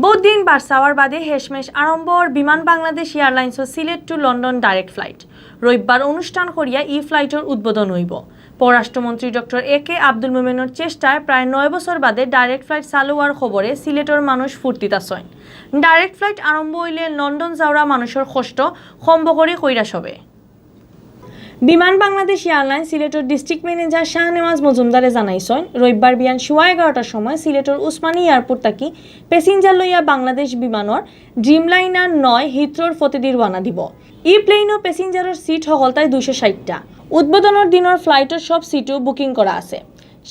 বহুদিন বার্সাওয়ার বাদে হেশমেশ আরম্ভর বিমান বাংলাদেশ এয়ারলাইন্সর Sylhet to London direct flight রবিবার অনুষ্ঠান করিয়া ই ফ্লাইটের উদ্বোধন হইব। পররাষ্ট্রমন্ত্রী ডক্টর একে আব্দুল মোমেনের চেষ্টায় প্রায় 9 বছর বাদে ডাইরেক্ট ফ্লাইট চালু হওয়ার খবরে সিলেটের মানুষ ফুর্তিত আছেন। ডাইরেক্ট ফ্লাইট আরম্ভ হইলে লন্ডন যাওয়া মানুষের কষ্ট সম্ভ করে কইরা সবে। বিমান বাংলাদেশ এয়ারলাইন্স সিলেটের ডিস্ট্রিক্ট ম্যানেজার শাহনেওয়াজ মজুমদারে জানাইছেন রবিবার বিয়ান 11:15টার সময় সিলেটের উসমানী এয়ারপোর্ট থাকি প্যাসেঞ্জার লইয়া বাংলাদেশ বিমানের ড্রিমলাইনার 9 হিথ্রোর ফতেদি রওনা দিব। ই প্লেনও প্যাসেঞ্জারের সিট সকল তাই 260টা। উদ্বোধনের দিনের ফ্লাইটের সব সিটও বুকিং করা আছে।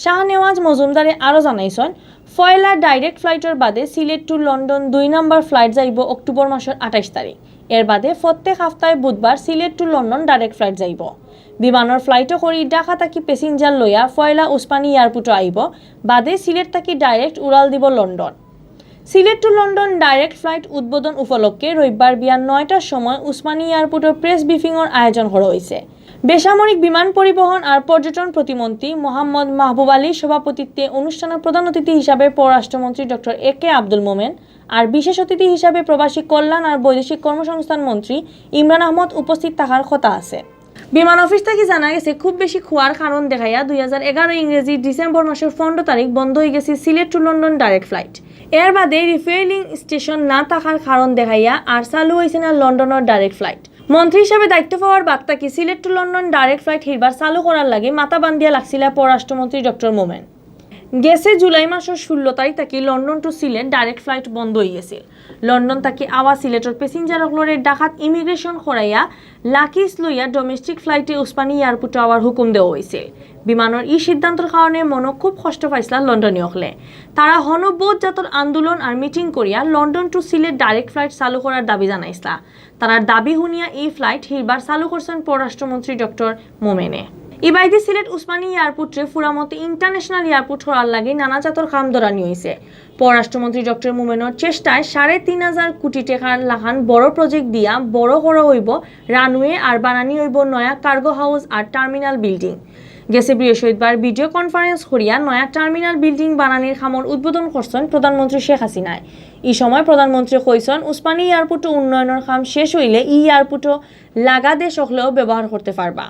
শাহনেওয়াজ মজুমদারে আরও জানাইছেন ফয়লা ডাইরেক্ট ফ্লাইটের বাদে Sylhet to London 2 number flight যাইব অক্টোবর মাসের 28 তারিখ। এর বাদে প্রত্যেক সপ্তাহে বুধবার Sylhet to London direct flight যাইব। বিমানের ফ্লাইটও করি ঢাকা থাকি প্যাসেঞ্জার লইয়া ফয়লা উসমানী এয়ারপোর্টে আইব, বাদে সিলেট থাকি ডাইরেক্ট উড়াল দিব London. Sylhet to London direct flight উদ্বোধন উপলক্ষে রবিবার বিয়ান 9টার সময় উসমানী এয়ারপোর্টের প্রেস ব্রিফিংয়ের আয়োজন করা হয়েছে। বেসামরিক বিমান পরিবহন আর পর্যটন প্রতিমন্ত্রী মোহাম্মদ মাহবুব আলীর সভাপতিত্বে অনুষ্ঠানের প্রধান অতিথি হিসাবে পররাষ্ট্রমন্ত্রী ডক্টর একে আব্দুল মোমেন আর বিশেষ অতিথি হিসাবে প্রবাসী কল্যাণ আর বৈদেশিক কর্মসংস্থান মন্ত্রী ইমরান আহমদ উপস্থিত থাকার কথা আছে। বিমান অফিস থেকে জানা গেছে খুব বেশি খোয়ার কারণ দেখাইয়া 2011 ইংরেজি ডিসেম্বর মাসের 15 তারিখ বন্ধ হয়ে গেছে Sylhet to London direct flight. এর বাদে রিফুয়েলিং স্টেশন না থাকার কারণ দেখাইয়া আর চালু হয়েছে না লন্ডনের ডাইরেক্ট ফ্লাইট। মন্ত্রী হিসাবে দায়িত্ব পাওয়ার বার্তা কি Sylhet to London direct flight হিরবার চালু করার লাগে মাথা বান্ধিয়া লাগছিল পররাষ্ট্রমন্ত্রী ডক্টর মোমেন। গেছে জুলাই মাসের 16 তারিখ থাকি London two Sylhet direct flight বন্ধ হয়ে গেছিল। লন্ডন থাকি আওয়া সিলেটের প্যাসেঞ্জার সকলের ডাকাত ইমিগ্রেশন করাইয়া লাকিস লইয়া ডোমেস্টিক ফ্লাইটে উসমানী এয়ারপোর্টে আওয়ার হুকুম দেওয়া হয়েছিল। বিমানের এই সিদ্ধান্তের কারণে মনে খুব কষ্ট পাইছিল লন্ডনে হলে। তারা হনবোধ জাতর আন্দোলন আর মিটিং করিয়া London two Sylhet direct flight চালু করার দাবি জানাইছিল। তারার দাবি শুনিয়া এই ফ্লাইট হিরবার চালু করছেন পররাষ্ট্রমন্ত্রী ডক্টর মোমেনে। ইবাইদি সিলেট উসমানী এয়ারপোর্টে ফুরামতে ইন্টারন্যাশনাল এয়ারপোর্ট হওয়ার লাগে নানা জাতর কাম ধরানি হয়েছে। পররাষ্ট্রমন্ত্রী ডক্টর মোমেনের চেষ্টায় 3,500 কোটি টাকার লাখান বড় প্রজেক্ট দিয়া বড় করা হইব রানওয়ে আর বানানি হইব নয়া কার্গো হাউস আর টার্মিনাল বিল্ডিং। গেছে বৃহস্পতিবার ভিডিও কনফারেন্স করিয়া নয়া টার্মিনাল বিল্ডিং বানানির খামর উদ্বোধন করছেন প্রধানমন্ত্রী শেখ হাসিনায়। এই সময় প্রধানমন্ত্রী কইছেন উসমানী এয়ারপোর্ট উন্নয়নের কাম শেষ হইলে এই এয়ারপোর্টও লাগা দেশ হলেও ব্যবহার করতে পারবা।